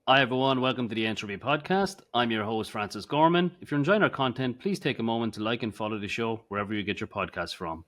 Hi everyone, welcome to the Entropy Podcast. I'm your host, Francis Gorman. If you're enjoying our content, please take a moment to like and follow the show wherever you get your podcasts from.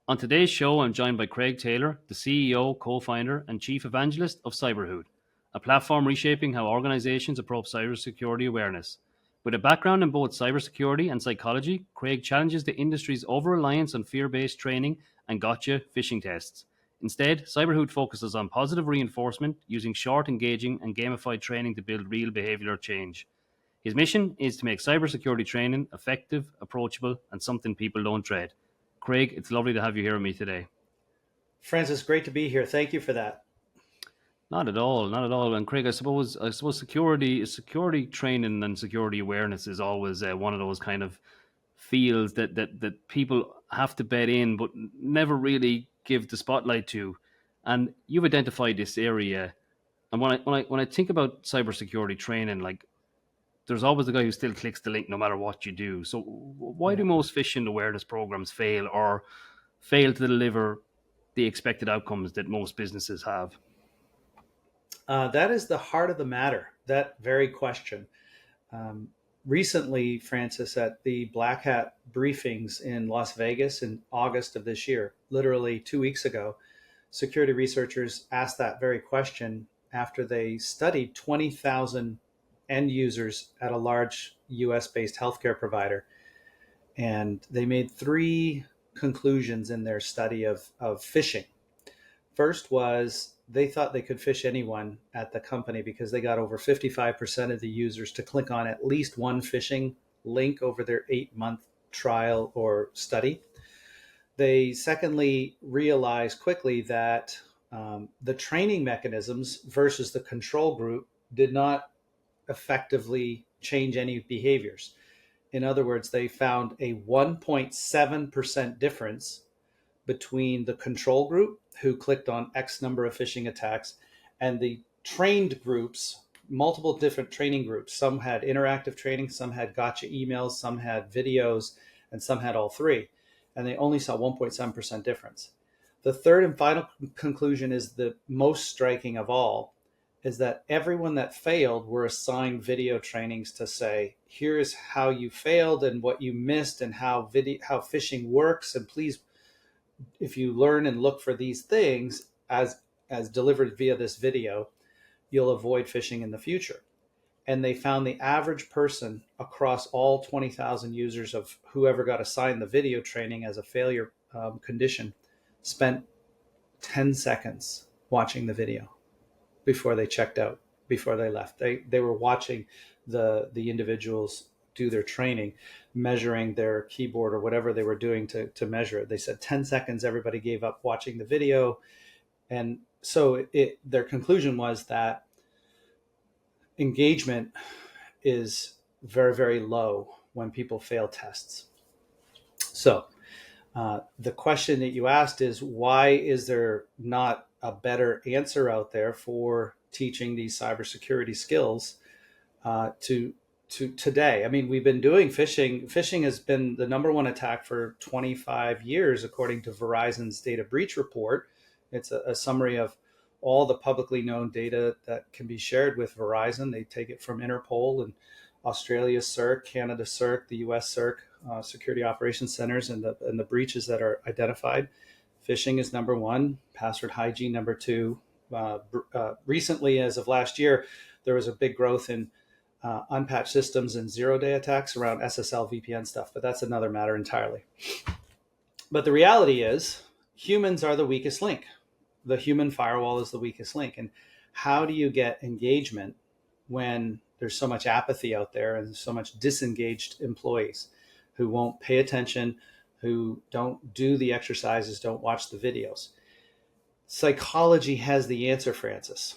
On today's show, I'm joined by Craig Taylor, the CEO, co-founder, and chief evangelist of CyberHoot, a platform reshaping how organizations approach cybersecurity awareness. With a background in both cybersecurity and psychology, Craig challenges the industry's over-reliance on fear-based training and gotcha phishing tests. Instead, CyberHoot focuses on positive reinforcement using short, engaging, and gamified training to build real behavioral change. His mission is to make cybersecurity training effective, approachable, and something people don't dread. Craig, it's lovely to have you here with me today. Francis, great to be here. Thank you for that. Not at all, not at all. And Craig, I suppose security training and security awareness is always one of those kind of fields that people have to bet in, but never really give the spotlight to. And you've identified this area. And when I think about cybersecurity training, like there's always the guy who still clicks the link no matter what you do. So why Yeah. do most phishing awareness programs fail or fail to deliver the expected outcomes that most businesses have? That is the heart of the matter, that very question. Um, Recently, Francis, at the Black Hat briefings in Las Vegas in August of this year, literally 2 weeks ago, security researchers asked that very question after they studied 20,000 end users at a large US based healthcare provider. And they made three conclusions in their study of phishing. First was they thought they could fish anyone at the company because they got over 55% of the users to click on at least one phishing link over their 8-month trial or study. They secondly realized quickly that the training mechanisms versus the control group did not effectively change any behaviors. In other words, they found a 1.7% difference between the control group who clicked on X number of phishing attacks and the trained groups, multiple different training groups. Some had interactive training, some had gotcha emails, some had videos, and some had all three. And they only saw 1.7% difference. The third and final conclusion is the most striking of all, is that everyone that failed were assigned video trainings to say, here is how you failed and what you missed and how phishing works, and please, if you learn and look for these things as delivered via this video, you'll avoid phishing in the future. And they found the average person across all 20,000 users of whoever got assigned the video training as a failure condition spent 10 seconds watching the video before they checked out, before they left. They were watching the individuals do their training, measuring their keyboard or whatever they were doing to measure it. They said 10 seconds, everybody gave up watching the video. And so their conclusion was that engagement is very, very low when people fail tests. So the question that you asked is, why is there not a better answer out there for teaching these cybersecurity skills to today? I mean, we've been doing phishing. Phishing has been the number one attack for 25 years, according to Verizon's data breach report. It's a summary of all the publicly known data that can be shared with Verizon. They take it from Interpol and Australia's CERC, Canada's CERC, the US CERC, security operations centers, and the breaches that are identified. Phishing is number one, password hygiene number two. Recently, as of last year, there was a big growth in unpatched systems and zero-day attacks around SSL VPN stuff, but that's another matter entirely. But the reality is humans are the weakest link. The human firewall is the weakest link. And how do you get engagement when there's so much apathy out there and so much disengaged employees who won't pay attention, who don't do the exercises, don't watch the videos? Psychology has the answer, Francis.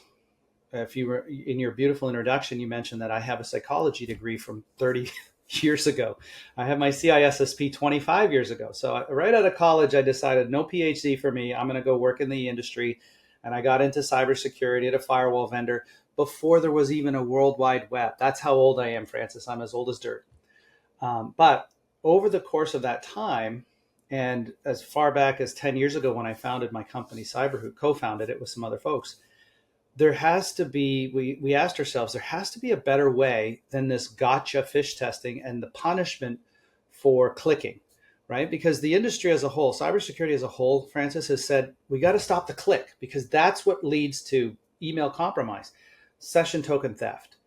If you were in your beautiful introduction, you mentioned that I have a psychology degree from 30 years ago. I have my CISSP 25 years ago. So right out of college, I decided no PhD for me. I'm going to go work in the industry. And I got into cybersecurity at a firewall vendor before there was even a World Wide Web. That's how old I am, Francis. I'm as old as dirt. But over the course of that time, and as far back as 10 years ago when I founded my company, CyberHoot, co-founded it with some other folks, there has to be, we asked ourselves, there has to be a better way than this gotcha fish testing and the punishment for clicking, right? Because the industry as a whole, cybersecurity as a whole, Francis, has said, we got to stop the click, because that's what leads to email compromise, session token theft,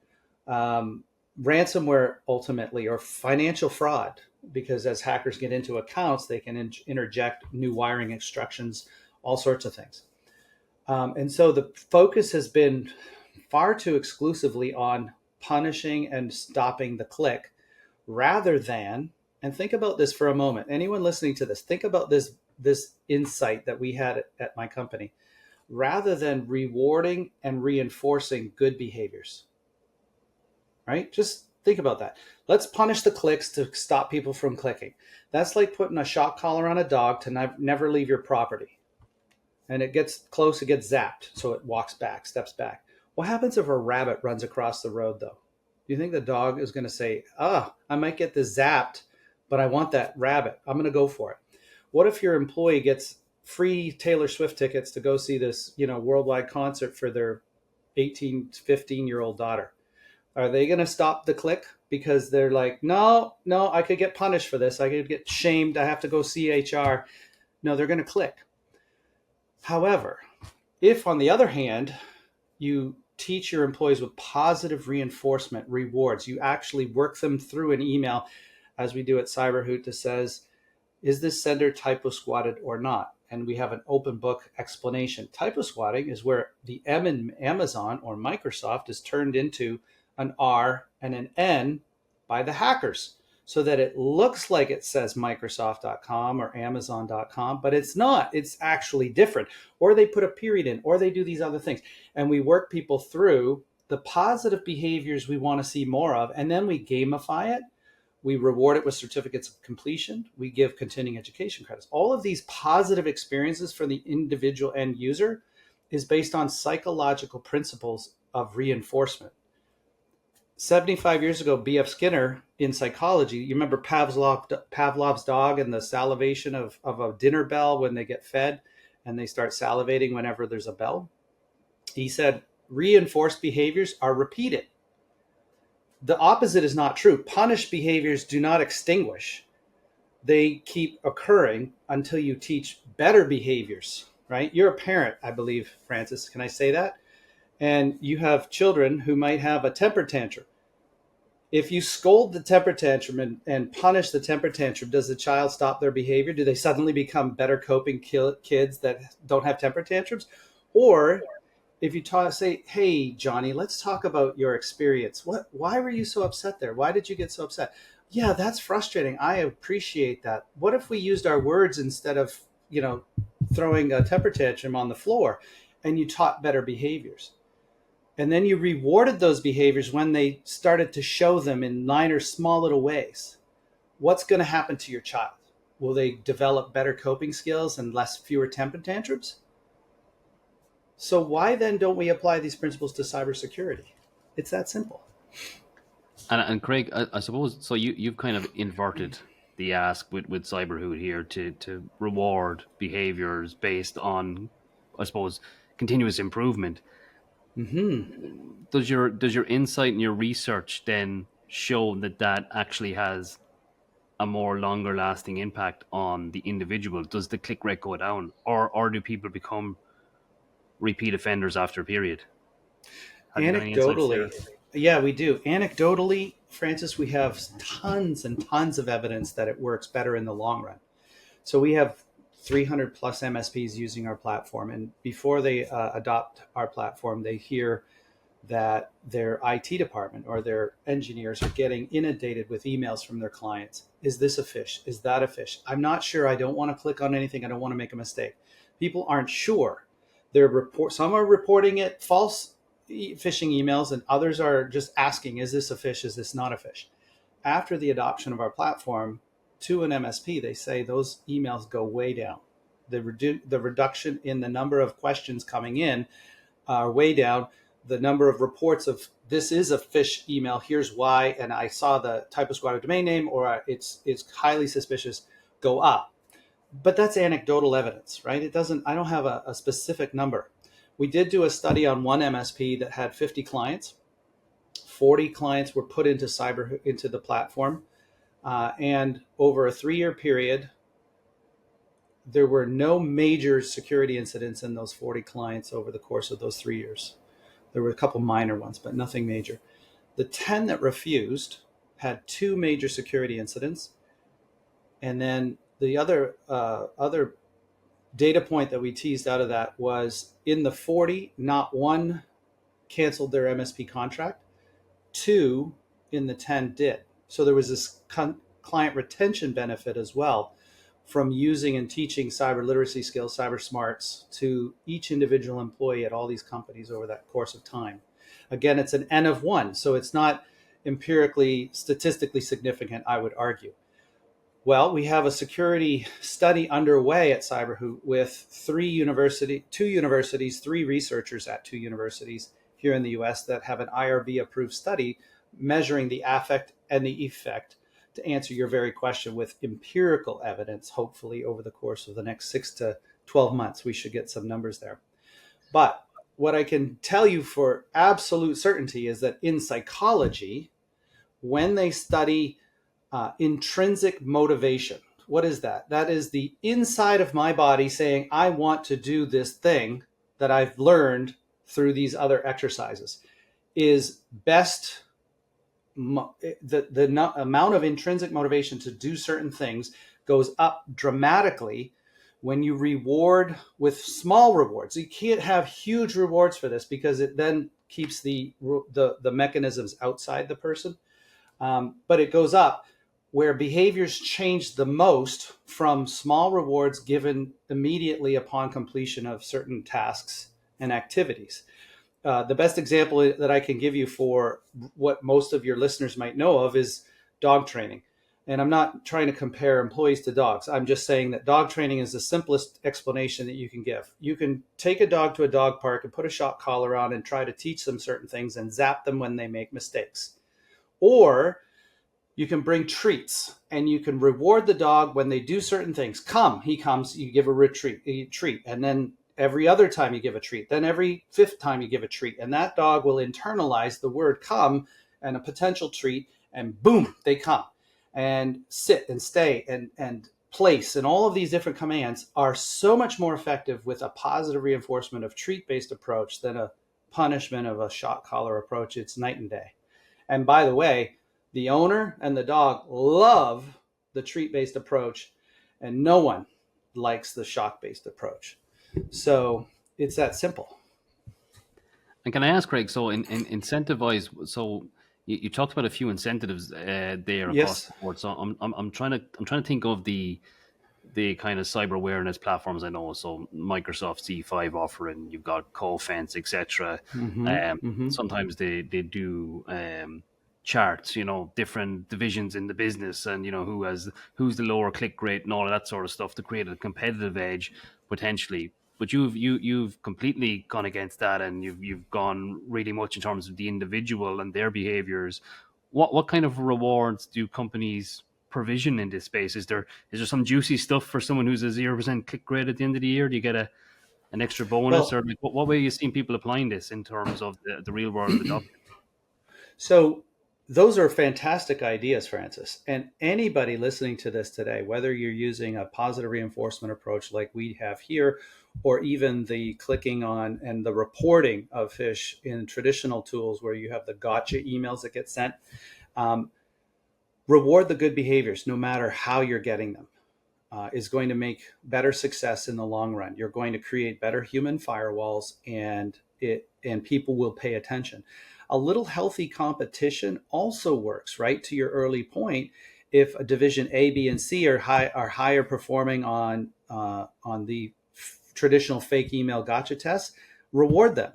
ransomware ultimately, or financial fraud, because as hackers get into accounts, they can interject new wiring instructions, all sorts of things. And so the focus has been far too exclusively on punishing and stopping the click, rather than, and think about this for a moment, anyone listening to this, think about this insight that we had at my company, rather than rewarding and reinforcing good behaviors, right? Just think about that. Let's punish the clicks to stop people from clicking. That's like putting a shock collar on a dog to never leave your property. And it gets close, it gets zapped, so it walks back, steps back. What happens if a rabbit runs across the road, though? Do you think the dog is going to say, I might get this zapped, but I want that rabbit. I'm going to go for it. What if your employee gets free Taylor Swift tickets to go see this, worldwide concert for their 18, 15-year-old daughter? Are they going to stop the click because they're like, no, I could get punished for this. I could get shamed. I have to go see HR. No, they're going to click. However, if on the other hand, you teach your employees with positive reinforcement rewards, you actually work them through an email, as we do at CyberHoot, that says, is this sender typo squatted or not? And we have an open book explanation. Typo squatting is where the M in Amazon or Microsoft is turned into an R and an N by the hackers, so that it looks like it says Microsoft.com or Amazon.com, but it's not. It's actually different. Or they put a period in, or they do these other things. And we work people through the positive behaviors we want to see more of, and then we gamify it. We reward it with certificates of completion. We give continuing education credits. All of these positive experiences for the individual end user is based on psychological principles of reinforcement. 75 years ago, B.F. Skinner in psychology, you remember Pavlov's dog and the salivation of a dinner bell when they get fed and they start salivating whenever there's a bell? He said, reinforced behaviors are repeated. The opposite is not true. Punished behaviors do not extinguish. They keep occurring until you teach better behaviors, right? You're a parent, I believe, Francis. Can I say that? And you have children who might have a temper tantrum. If you scold the temper tantrum and punish the temper tantrum, does the child stop their behavior? Do they suddenly become better coping kids that don't have temper tantrums? Or if you say, hey, Johnny, let's talk about your experience. Why were you so upset there? Why did you get so upset? Yeah, that's frustrating. I appreciate that. What if we used our words instead of, throwing a temper tantrum on the floor, and you taught better behaviors? And then you rewarded those behaviors when they started to show them in minor, small little ways. What's going to happen to your child? Will they develop better coping skills and fewer temper tantrums? So why then don't we apply these principles to cybersecurity? It's that simple. And Craig, I suppose, so you've kind of inverted the ask with CyberHoot here to reward behaviors based on, I suppose, continuous improvement. Mm-hmm. Does your insight and your research then show that actually has a more longer lasting impact on the individual? Does the click rate go down, or do people become repeat offenders after a period? Anecdotally, yeah, we do. Anecdotally, Francis, we have tons and tons of evidence that it works better in the long run. So we have 300 plus MSPs using our platform, and before they adopt our platform, they hear that their IT department or their engineers are getting inundated with emails from their clients. Is this a phish? Is that a phish? I'm not sure. I don't want to click on anything. I don't want to make a mistake. People aren't sure. Some are reporting it false phishing emails, and others are just asking, is this a phish? Is this not a phish? After the adoption of our platform to an MSP, they say those emails go way down. The reduction in the number of questions coming in are way down. The number of reports of this is a phish email, here's why, and I saw the typo squatted domain name, or it's highly suspicious, go up. But that's anecdotal evidence, right? I don't have a specific number. We did do a study on one MSP that had 50 clients. 40 clients were put into the platform. And over a 3-year period, there were no major security incidents in those 40 clients over the course of those 3 years. There were a couple minor ones, but nothing major. The 10 that refused had 2 major security incidents. And then the other data point that we teased out of that was in the 40, not one canceled their MSP contract. 2 in the 10 did. So there was this client retention benefit as well from using and teaching cyber literacy skills, cyber smarts, to each individual employee at all these companies over that course of time. Again, it's an N of 1, so it's not empirically, statistically significant, I would argue. Well, we have a security study underway at CyberHoot with 2 universities, 3 researchers at 2 universities here in the US that have an IRB approved study measuring the affect and the effect, to answer your very question, with empirical evidence. Hopefully over the course of the next 6 to 12 months, we should get some numbers there. But what I can tell you for absolute certainty is that in psychology, when they study intrinsic motivation, what is that? That is the inside of my body saying, I want to do this thing that I've learned through these other exercises, is best. The amount of intrinsic motivation to do certain things goes up dramatically when you reward with small rewards. You can't have huge rewards for this because it then keeps the mechanisms outside the person. But it goes up where behaviors change the most from small rewards given immediately upon completion of certain tasks and activities. The best example that I can give you for what most of your listeners might know of is dog training. And I'm not trying to compare employees to dogs. I'm just saying that dog training is the simplest explanation that you can give. You can take a dog to a dog park and put a shock collar on and try to teach them certain things and zap them when they make mistakes. Or you can bring treats and you can reward the dog when they do certain things. Come, he comes, you give a treat. And then every other time you give a treat, then every 5th time you give a treat, and that dog will internalize the word come and a potential treat, and boom, they come. And sit and stay and place, and all of these different commands are so much more effective with a positive reinforcement of treat-based approach than a punishment of a shock collar approach. It's night and day. And by the way, the owner and the dog love the treat-based approach, and no one likes the shock-based approach. So it's that simple. And can I ask, Craig, so in incentivize, so you talked about a few incentives there across the board. So I'm trying to think of the kind of cyber awareness platforms I know. So Microsoft C5 offering, you've got Cofense, etc. Sometimes they do charts, different divisions in the business, and who's the lower click rate and all of that sort of stuff to create a competitive edge potentially. But you've completely gone against that, and you've gone really much in terms of the individual and their behaviors. What kind of rewards do companies provision in this space? Is there some juicy stuff for someone who's a 0% click rate at the end of the year? Do you get an extra bonus, or what way are you seeing people applying this in terms of the real world adoption? So those are fantastic ideas, Francis. And anybody listening to this today, whether you're using a positive reinforcement approach like we have here, or even the clicking on and the reporting of phish in traditional tools where you have the gotcha emails that get sent, reward the good behaviors no matter how you're getting them, is going to make better success in the long run. You're going to create better human firewalls, and people will pay attention. A little healthy competition also works, right? To your early point, if a division A, B, and C are higher performing on the traditional fake email gotcha tests, reward them,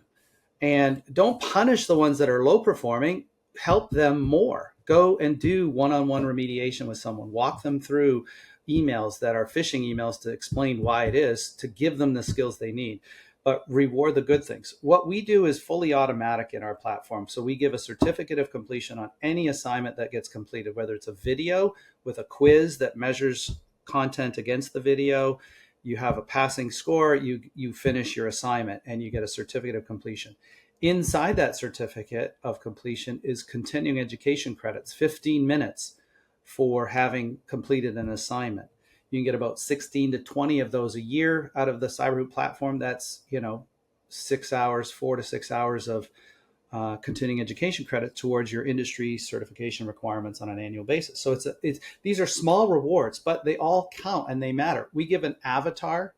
and don't punish the ones that are low performing. Help them more. Go and do one-on-one remediation with someone. Walk them through emails that are phishing emails to explain why it is, to give them the skills they need. But reward the good things. What we do is fully automatic in our platform. So we give a certificate of completion on any assignment that gets completed, whether it's a video with a quiz that measures content against the video, You have a passing score, you finish your assignment and you get a certificate of completion. Inside that certificate of completion is continuing education credits, 15 minutes for having completed an assignment. You can get about 16 to 20 of those a year out of the CyberHoot platform. That's, 6 hours, 4 to 6 hours of continuing education credit towards your industry certification requirements on an annual basis. So these are small rewards, but they all count and they matter. We give an avatar,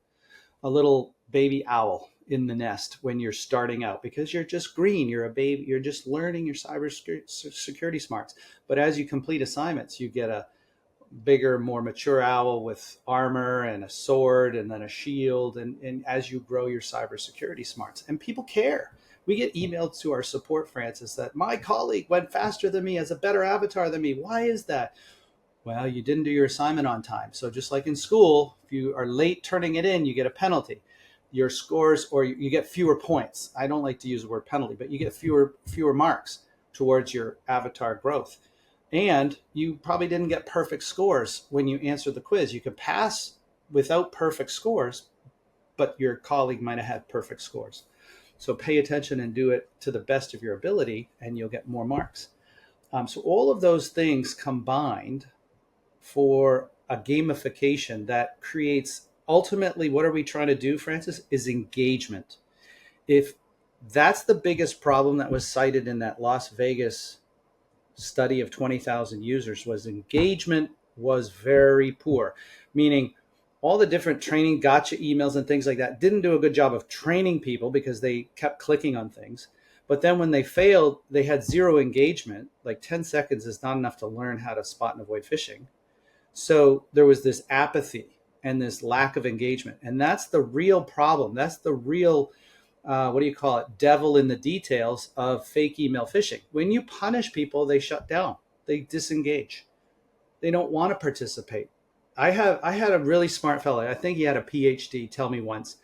a little baby owl in the nest when you're starting out, because you're just green, you're a baby, you're just learning your cybersecurity smarts. But as you complete assignments, you get a bigger, more mature owl with armor and a sword and then a shield. And as you grow your cybersecurity smarts, and people care. We get emailed to our support, Francis, that my colleague went faster than me, has a better avatar than me. Why is that? Well, you didn't do your assignment on time. So just like in school, if you are late turning it in, you get a penalty. Your scores, or you get fewer points. I don't like to use the word penalty, but you get fewer marks towards your avatar growth. And you probably didn't get perfect scores when you answered the quiz. You could pass without perfect scores, but your colleague might have had perfect scores. So pay attention and do it to the best of your ability, and you'll get more marks. So all of those things combined for a gamification that creates, ultimately, what are we trying to do, Francis, is engagement. If that's the biggest problem that was cited in that Las Vegas study of 20,000 users, was engagement was very poor, meaning all the different training gotcha emails and things like that didn't do a good job of training people because they kept clicking on things. But then when they failed, they had zero engagement. Like 10 seconds is not enough to learn how to spot and avoid phishing. So there was this apathy and this lack of engagement. And that's the real problem. That's the real, devil in the details of fake email phishing. When you punish people, they shut down, they disengage. They don't want to participate. I had a really smart fellow, I think he had a PhD, tell me once,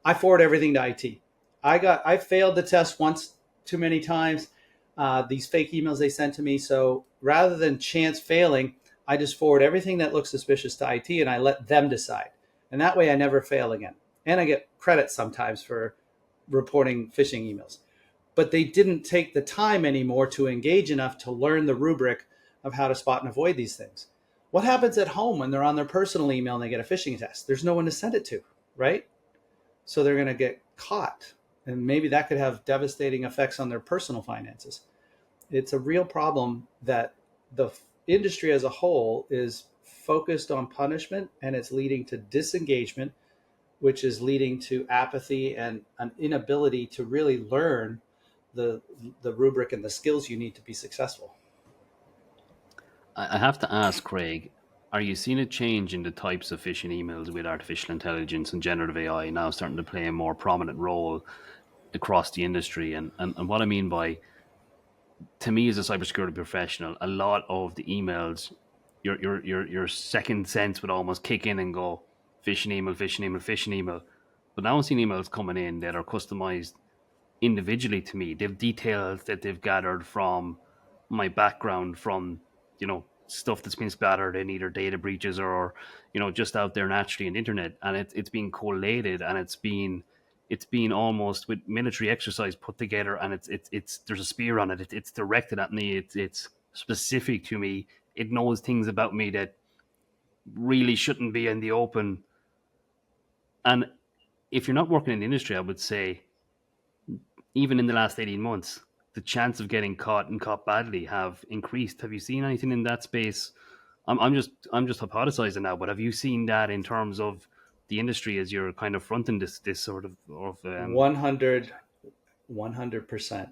I forward everything to IT. I failed the test once too many times, these fake emails they sent to me. So rather than chance failing, I just forward everything that looks suspicious to IT and I let them decide. And that way I never fail again. And I get credit sometimes for reporting phishing emails. But they didn't take the time anymore to engage enough to learn the rubric of how to spot and avoid these things. What happens at home when they're on their personal email and they get a phishing test? There's no one to send it to, right? So they're going to get caught. And maybe that could have devastating effects on their personal finances. It's a real problem that the industry as a whole is focused on punishment, and it's leading to disengagement, which is leading to apathy and an inability to really learn the rubric and the skills you need to be successful. I have to ask, Craig, are you seeing a change in the types of phishing emails with artificial intelligence and generative AI now starting to play a more prominent role across the industry? And what I mean by, to me as a cybersecurity professional, a lot of the emails, your second sense would almost kick in and go, phishing email, phishing email, phishing email. But now I'm seeing emails coming in that are customized individually to me. They've details that they've gathered from my background, from stuff that's been splattered in either data breaches or just out there naturally in the internet, and it's being collated, and it's been almost with military exercise put together, and it's there's a spear on it. It's directed at me. It's specific to me. It knows things about me that really shouldn't be in the open. And if you're not working in the industry, I would say even in the last 18 months, the chance of getting caught and caught badly have increased. Have you seen anything in that space? I'm just hypothesizing now, but have you seen that in terms of the industry as you're kind of fronting this sort of 100%.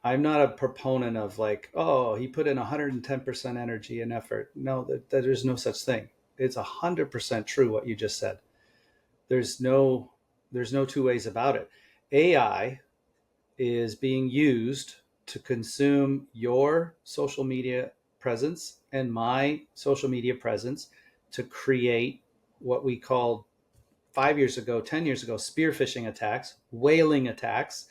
I'm not a proponent of like, oh, he put in 110% energy and effort. No, that there's no such thing. It's 100% true what you just said. There's no two ways about it. AI is being used to consume your social media presence and my social media presence to create what we called 5 years ago, 10 years ago, spear phishing attacks, whaling attacks.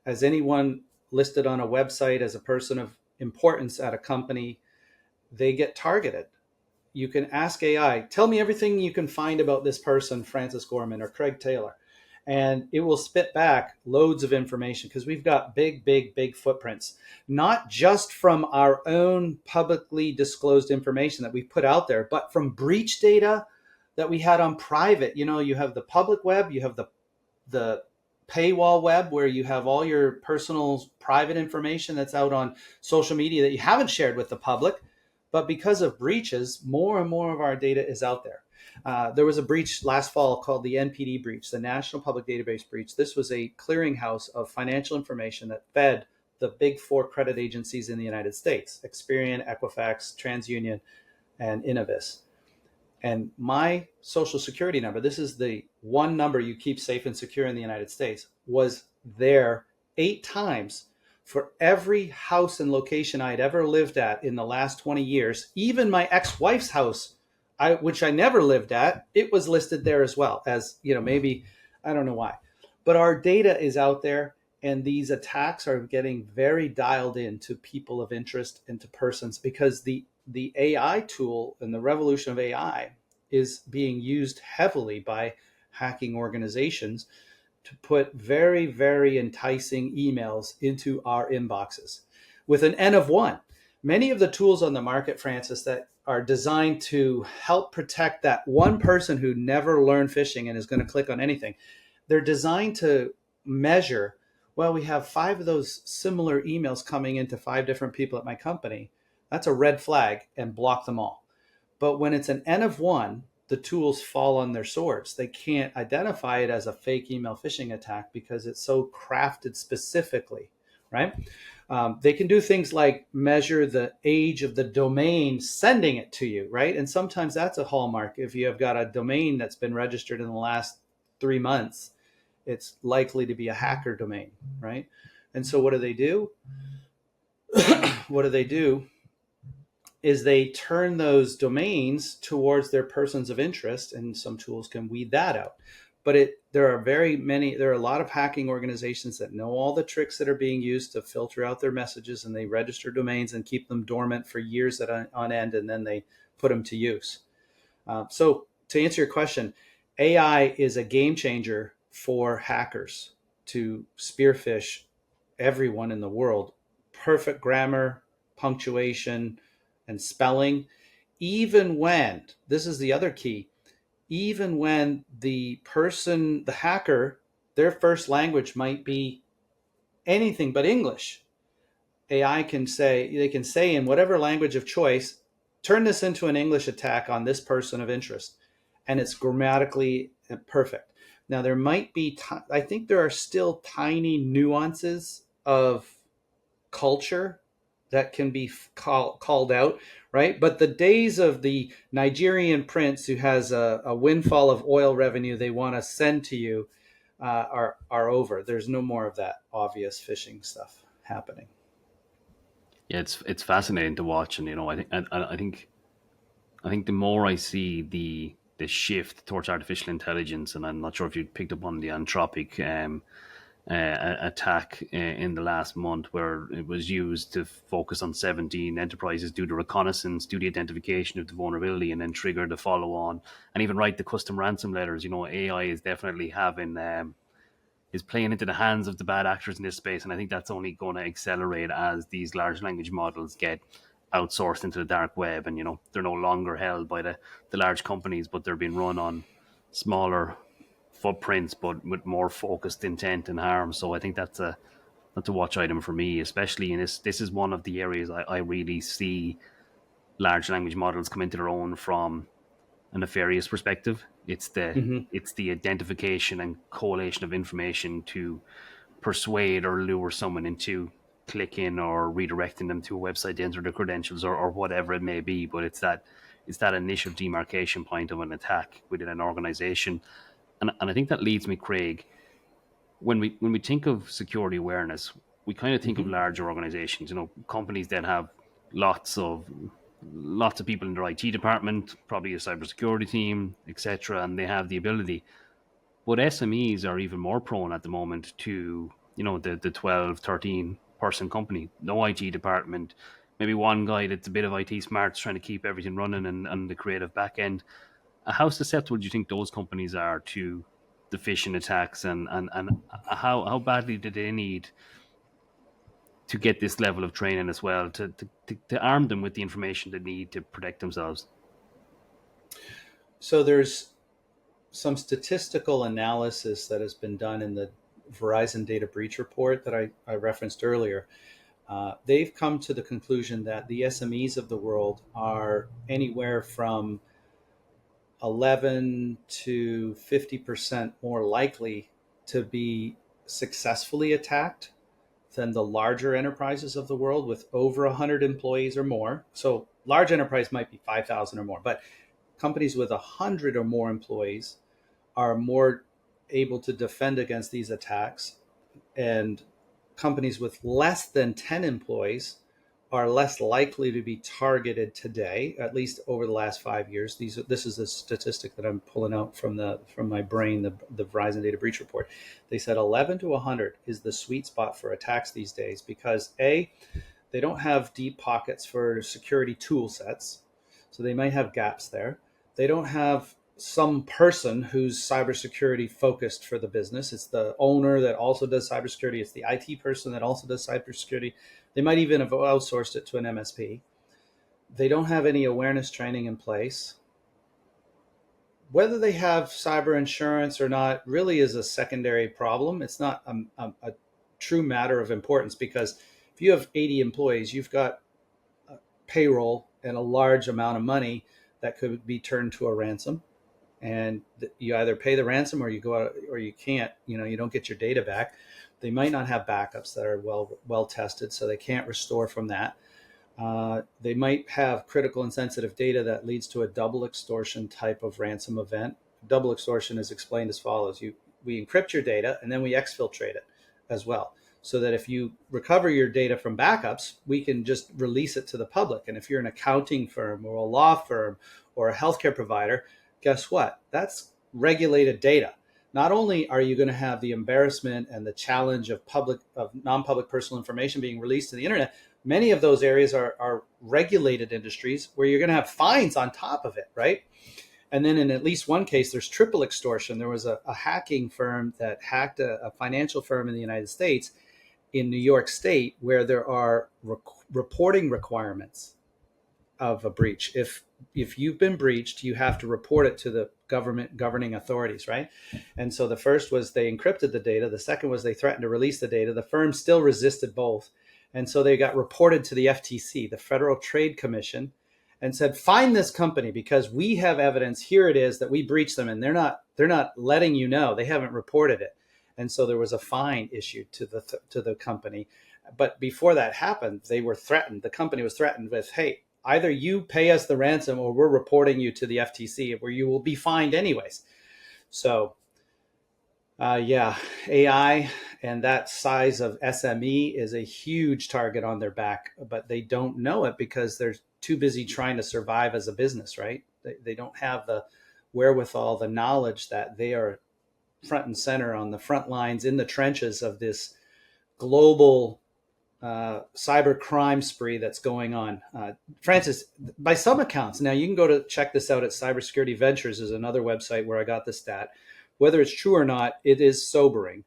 As anyone listed on a website as a person of importance at a company, they get targeted. you can ask AI, tell me everything you can find about this person, Francis Gorman or Craig Taylor. And it will spit back loads of information because we've got big footprints, not just from our own publicly disclosed information that we put out there, but from breach data that we had on private. You have the public web, you have the paywall web where you have all your personal private information that's out on social media that you haven't shared with the public. But because of breaches, more and more of our data is out there. There was a breach last fall called the NPD breach, the National Public Database breach. This was a clearinghouse of financial information that fed the big four credit agencies in the United States: Experian, Equifax, TransUnion, and Innovis. And my social security number, this is the one number you keep safe and secure in the United States, was there 8 times for every house and location I had ever lived at in the last 20 years. Even my ex-wife's house, which I never lived at, it was listed there as well as, maybe, I don't know why. But our data is out there, and these attacks are getting very dialed in to people of interest and to persons, because the AI tool and the revolution of AI is being used heavily by hacking organizations to put very, very enticing emails into our inboxes with an N of 1. Many of the tools on the market, Francis, that are designed to help protect that one person who never learned phishing and is going to click on anything, they're designed to measure, well, we have 5 of those similar emails coming into 5 different people at my company. That's a red flag, and block them all. But when it's an N of 1, the tools fall on their swords. They can't identify it as a fake email phishing attack because it's so crafted specifically, right? They can do things like measure the age of the domain sending it to you, right? And sometimes that's a hallmark. If you have got a domain that's been registered in the last 3 months, it's likely to be a hacker domain, right? And so what do they do? What do they do is they turn those domains towards their persons of interest, and some tools can weed that out. But there are a lot of hacking organizations that know all the tricks that are being used to filter out their messages, and they register domains and keep them dormant for years on end, and then they put them to use. So to answer your question, AI is a game changer for hackers to spearfish everyone in the world. Perfect grammar, punctuation, and spelling, even when, this is the other key, even when the hacker, their first language might be anything but English. AI can say in whatever language of choice, turn this into an English attack on this person of interest, and it's grammatically perfect. Now, there might be, I think there are still tiny nuances of culture that can be called out, right? But the days of the Nigerian prince who has a windfall of oil revenue they want to send to you are over. There's no more of that obvious phishing stuff happening. Yeah, it's fascinating to watch, and I think the more I see the shift towards artificial intelligence, and I'm not sure if you picked up on the Anthropic attack in the last month, where it was used to focus on 17 enterprises, do the reconnaissance, do the identification of the vulnerability, and then trigger the follow-on, and even write the custom ransom letters. AI is definitely is playing into the hands of the bad actors in this space, and I think that's only going to accelerate as these large language models get outsourced into the dark web, and they're no longer held by the large companies, but they're being run on smaller footprints, but with more focused intent and harm. So I think that's a watch item for me, especially in this. This is one of the areas I really see large language models come into their own from a nefarious perspective. It's the identification and collation of information to persuade or lure someone into clicking or redirecting them to a website to enter their credentials or whatever it may be. But it's that initial demarcation point of an attack within an organization. And I think that leads me, Craig, when we think of security awareness, we kind of think of larger organizations, companies that have lots of people in their IT department, probably a cybersecurity team, etc., and they have the ability. But SMEs are even more prone at the moment to, the 12, 13 person company, no IT department, maybe one guy that's a bit of IT smarts trying to keep everything running and the creative back end. How susceptible do you think those companies are to the phishing attacks, and how badly do they need to get this level of training as well to arm them with the information they need to protect themselves? So there's some statistical analysis that has been done in the Verizon data breach report that I referenced earlier. They've come to the conclusion that the SMEs of the world are anywhere from 11 to 50% more likely to be successfully attacked than the larger enterprises of the world with over 100 employees or more. So large enterprise might be 5,000 or more, but companies with 100 or more employees are more able to defend against these attacks, and companies with less than 10 employees are less likely to be targeted today, at least over the last 5 years. This is a statistic that I'm pulling out from my brain, the Verizon data breach report. They said 11 to 100 is the sweet spot for attacks these days because they don't have deep pockets for security tool sets, so they might have gaps there. They don't have some person who's cybersecurity focused for the business. It's the owner that also does cybersecurity. It's the IT person that also does cybersecurity. They might even have outsourced it to an MSP. They don't have any awareness training in place. Whether they have cyber insurance or not really is a secondary problem. It's not a true matter of importance because if you have 80 employees, you've got payroll and a large amount of money that could be turned to a ransom. And you either pay the ransom or you go out or you can't, you don't get your data back. They might not have backups that are well tested, so they can't restore from that. They might have critical and sensitive data that leads to a double extortion type of ransom event. Double extortion is explained as follows. We encrypt your data and then we exfiltrate it as well, so that if you recover your data from backups, we can just release it to the public. And if you're an accounting firm or a law firm or a healthcare provider, guess what? That's regulated data. Not only are you going to have the embarrassment and the challenge of non-public personal information being released to the internet, many of those areas are regulated industries where you're going to have fines on top of it, right? And then in at least one case, there's triple extortion. There was a hacking firm that hacked a financial firm in the United States, in New York State, where there are reporting requirements of a breach. If you've been breached, you have to report it to the government governing authorities, right? And so the first was they encrypted the data. The second was they threatened to release the data. The firm still resisted both. And so they got reported to the FTC, the Federal Trade Commission, and said, find this company because we have evidence. Here it is that we breached them, and they're not letting you know. They haven't reported it. And so there was a fine issued to the company. But before that happened, they were threatened. The company was threatened with, hey, either you pay us the ransom or we're reporting you to the FTC where you will be fined anyways. So, AI and that size of SME is a huge target on their back, but they don't know it because they're too busy trying to survive as a business, right? They don't have the wherewithal, the knowledge that they are front and center on the front lines in the trenches of this global cyber crime spree that's going on. Francis, by some accounts, now you can go to check this out at Cybersecurity Ventures is another website where I got the stat. Whether it's true or not, it is sobering.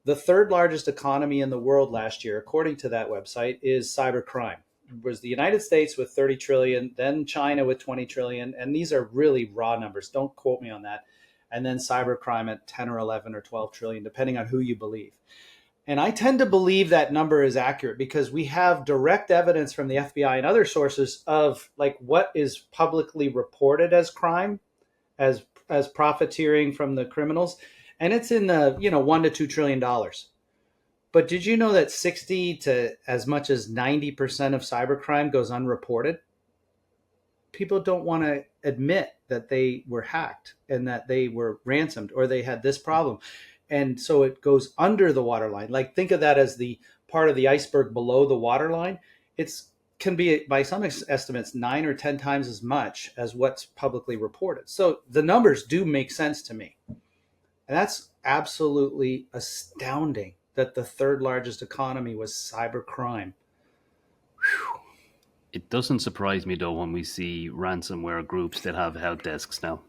The third largest economy in the world last year, according to that website, is cybercrime. It was the United States with 30 trillion, then China with 20 trillion. And these are really raw numbers. Don't quote me on that. And then cybercrime at 10 or 11 or 12 trillion, depending on who you believe. And I tend to believe that number is accurate because we have direct evidence from the FBI and other sources of like what is publicly reported as crime, as profiteering from the criminals, and it's in the $1 to $2 trillion. But did you know that 60 to as much as 90% of cybercrime goes unreported? People don't want to admit that they were hacked and that they were ransomed or they had this problem. And so it goes under the waterline. Like think of that as the part of the iceberg below the waterline. It's can be, by some estimates, 9 or 10 times as much as what's publicly reported. So the numbers do make sense to me. And that's absolutely astounding that the third largest economy was cybercrime. Whew. It doesn't surprise me though when we see ransomware groups that have help desks now.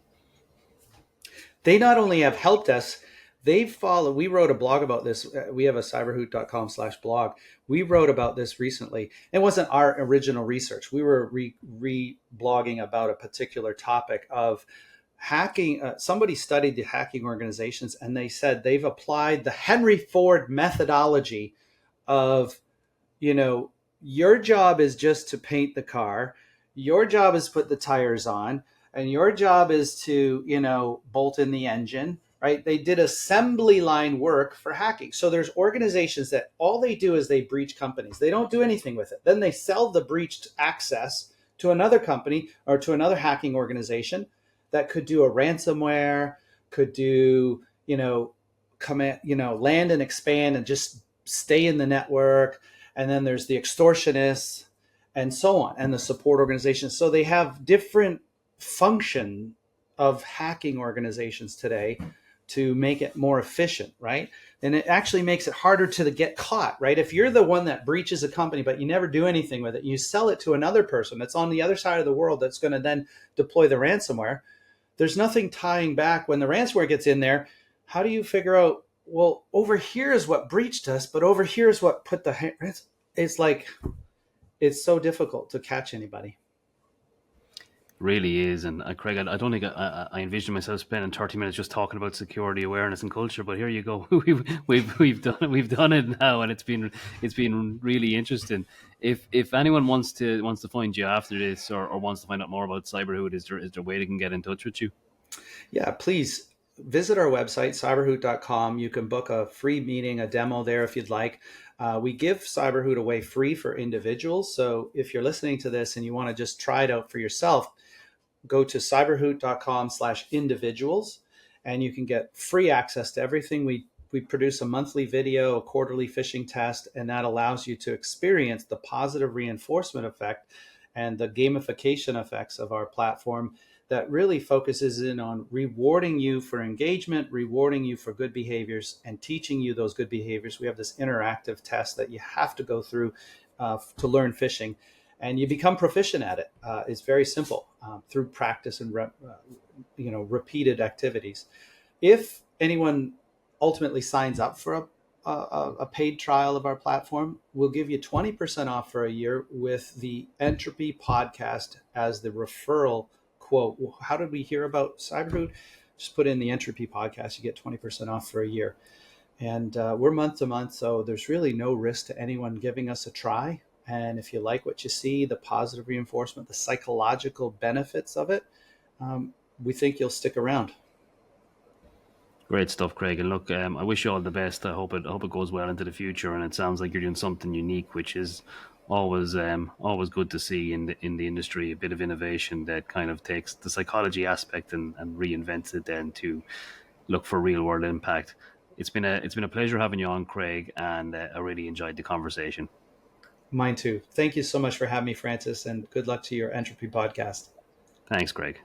They not only have helped us, they follow. We wrote a blog about this. We have a cyberhoot.com/blog. We wrote about this recently. It wasn't our original research. We were re-blogging about a particular topic of hacking. Somebody studied the hacking organizations, and they said they've applied the Henry Ford methodology of, your job is just to paint the car. Your job is put the tires on, and your job is to, bolt in the engine, right? They did assembly line work for hacking. So there's organizations that all they do is they breach companies. They don't do anything with it. Then they sell the breached access to another company or to another hacking organization that could do a ransomware, could do, command, land and expand and just stay in the network. And then there's the extortionists and so on, and the support organizations. So they have different function of hacking organizations today to make it more efficient, right? And it actually makes it harder to get caught, right? If you're the one that breaches a company, but you never do anything with it, you sell it to another person that's on the other side of the world that's going to then deploy the ransomware. There's nothing tying back when the ransomware gets in there. How do you figure out, well, over here is what breached us, but over here is what put the, it's like, it's so difficult to catch anybody. Really is. And Craig, I don't think I envision myself spending 30 minutes just talking about security awareness and culture, but here you go. We've done it now, and it's been really interesting. If anyone wants to find you after this, or wants to find out more about CyberHoot, is there a way they can get in touch with you? Yeah, please visit our website, cyberhoot.com. You can book a free meeting, a demo there if you'd like. We give CyberHoot away free for individuals. So if you're listening to this and you want to just try it out for yourself, go to cyberhoot.com/individuals, and you can get free access to everything. We produce a monthly video, a quarterly phishing test, and that allows you to experience the positive reinforcement effect and the gamification effects of our platform that really focuses in on rewarding you for engagement, rewarding you for good behaviors, and teaching you those good behaviors. We have this interactive test that you have to go through to learn phishing, and you become proficient at it. It's very simple through practice and repeated activities. If anyone ultimately signs up for a paid trial of our platform, we'll give you 20% off for a year with the Entropy Podcast as the referral quote. How did we hear about CyberHoot? Just put in the Entropy Podcast, you get 20% off for a year. And we're month to month, so there's really no risk to anyone giving us a try. And if you like what you see, the positive reinforcement, the psychological benefits of it, we think you'll stick around. Great stuff, Craig. And look, I wish you all the best. I hope it goes well into the future. And it sounds like you're doing something unique, which is always good to see in the industry. A bit of innovation that kind of takes the psychology aspect and reinvents it then to look for real world impact. It's been a pleasure having you on, Craig, and I really enjoyed the conversation. Mine too. Thank you so much for having me, Francis, and good luck to your Entropy Podcast. Thanks, Craig.